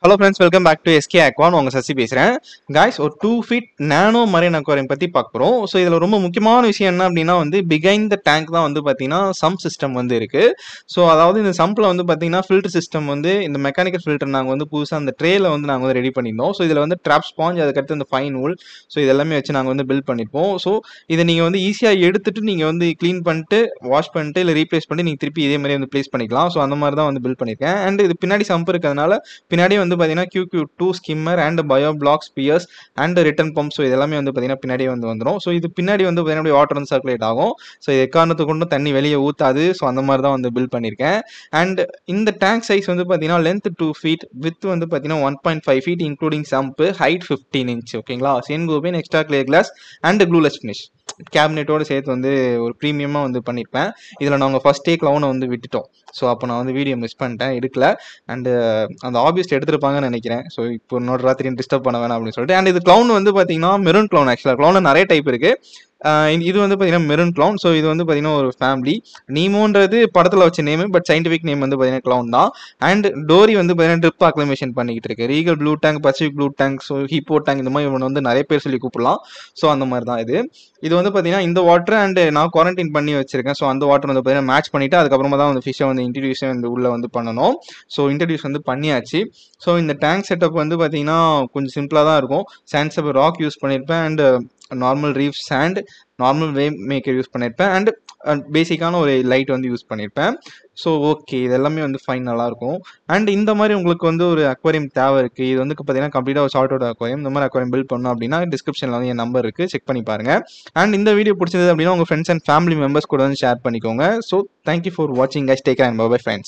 Hello friends, welcome back to SK அக்வான். உங்கள் சசி பேசுகிறேன். காய்ஸ், ஒரு 2 ஃபீட் நானோ மரைன் அக்வாரியம் பற்றி பார்க்க போகிறோம். ஸோ இதில் ரொம்ப முக்கியமான விஷயம் என்ன அப்படின்னா பிகைண்ட் த டேங்க் தான் பார்த்தீங்கன்னா சம்ப் சிஸ்டம் இருக்குது. ஸோ அதாவது இந்த சம்பில் பார்த்தீங்கன்னா ஃபில்டர் சிஸ்டம் இந்த மெக்கானிக்கல் ஃபில்டர் நாங்கள் புதுசாக அந்த ட்ரேல நாங்கள் ரெடி பண்ணியிருந்தோம். ஸோ இதில் ட்ராப் ஸ்பாஞ்ச், அதுக்கடுத்து இந்த ஃபைன் ஊல், ஸோ இதெல்லாமே வச்சு நாங்கள் பில்ட் பண்ணியிருப்போம். ஸோ இதை நீங்கள் ஈஸியாக எடுத்துட்டு நீங்கள் க்ளீன் பண்ணிட்டு வாஷ் பண்ணிட்டு இல்லை ரீப்ளேஸ் பண்ணி நீங்கள் திருப்பி இதே மாதிரி ப்ளேஸ் பண்ணிக்கலாம். ஸோ அந்த மாதிரி தான் பில்ட் பண்ணியிருக்கேன். அண்ட் இது பின்னாடி சம்ப் இருக்கிறதுனால பின்னாடி பார்த்தீங்கன்னா QQ2 skimmer and bio block spheres and return pump, so இதெல்லாமே பார்த்தீங்கன்னா பின்னாடி வந்துடும். ஸோ இது பின்னாடி பார்த்தீங்கன்னா வாட்டர் சர்க்குலேட் ஆகும். ஸோ எக்காரணத்துக்கு கொண்டு தண்ணி வெளியே ஊற்றாது. ஸோ அந்த மாதிரி தான் பில்ட் பண்ணியிருக்கேன். அண்ட் இந்த டேங்க் சைஸ் பார்த்தீங்கன்னா லென்த் 2 ஃபீட், வித் பார்த்தீங்கன்னா 1.5 feet including sump, height 15 inch. ஓகேங்களா? சென்கோபின் extra clear glass and glueless finish கேபினெட்டோட சேர்த்து ஒரு ப்ரீமியமாக பண்ணியிருப்பேன். இதில் நாங்கள் ஃபர்ஸ்டே க்ளவுனை விட்டுட்டோம். ஸோ அப்போ நான் வீடியோ மிஸ் பண்ணிட்டேன், எடுக்கல. அண்டு அந்த ஆப்வியஸ்ட் எடுத்துருப்பாங்கன்னு நினைக்கிறேன். ஸோ இப்போ இன்னொரு ராத்திரி டிஸ்டர்ப் பண்ண வேணாம் அப்படின்னு சொல்லிட்டு. அண்ட் இது க்ளவுன் பார்த்தீங்கன்னா மெரூன் க்ளவுன். ஆக்சுவலாக க்ளவுனில் நிறைய டைப் இருக்குது. இது பார்த்தீங்கன்னா மெரூன் க்ளவுன். ஸோ இது பார்த்தீங்கன்னா ஒரு ஃபேமிலி. நீமோன்றது படத்தில் வச்ச நேம், பட் சயின்டிஃபிக் நேம் பார்த்தீங்கன்னா க்ளவுன் தான். அண்ட் டோரி பார்த்தீங்கன்னா ட்ரிப் அக்ளமேஷன் பண்ணிக்கிட்டு இருக்கு. Regal blue tank, Pacific blue tank, so hippo tank, இந்த மாதிரி இவன் நிறைய பேர் சொல்லி கூப்பிடலாம். ஸோ அந்த மாதிரி தான் இது பார்த்தீங்கன்னா இந்த வாட்டர் அண்ட் நான் குவாரண்டைன் பண்ணி வச்சிருக்கேன். ஸோ அந்த வாட்டர் பார்த்தீங்கன்னா மேட்ச் பண்ணிட்டு அதுக்கப்புறமா தான் ஃபிஷ்ஷை இன்ட்ரடியூஸ் உள்ள பண்ணணும். ஸோ இன்ட்ரடியூஸ் பண்ணியாச்சு. ஸோ இந்த டேங்க் செட்டப் பார்த்தீங்கன்னா கொஞ்சம் சிம்பிளாக தான் இருக்கும். சாண்ட்ஸ்டெப் ராக் யூஸ் பண்ணியிருப்பேன். And normal reef sand, normal wave maker use பண்ணியிருப்பேன். அண்ட் பேசிக்கான ஒரு லைட் யூஸ் பண்ணியிருப்பேன். ஸோ ஓகே, இது எல்லாமே ஃபைன், நல்லாயிருக்கும். அண்ட் இந்த மாதிரி உங்களுக்கு ஒரு அக்வாரியம் தேவை இருக்குது. இது பார்த்தீங்கன்னா கம்ப்ளீட்டாக ஒரு ஷார்ட் அவுட் அக்வாரியம். இந்த மாதிரி அக்வாரியம் பில்ட் பண்ணணும் அப்படின்னா டிஸ்கிரிப்ஷனில் என் நம்பர் இருக்குது, செக் பண்ணி பாருங்கள். அண்ட் இந்த வீடியோ பிடிச்சது அப்படின்னா உங்கள் ஃப்ரெண்ட்ஸ் அண்ட் ஃபேமிலி மெம்பர்ஸ் கூட ஷேர் பண்ணிக்கோங்க. ஸோ தேங்க்யூ ஃபார் வாட்சிங் guys. Take care and bye bye friends.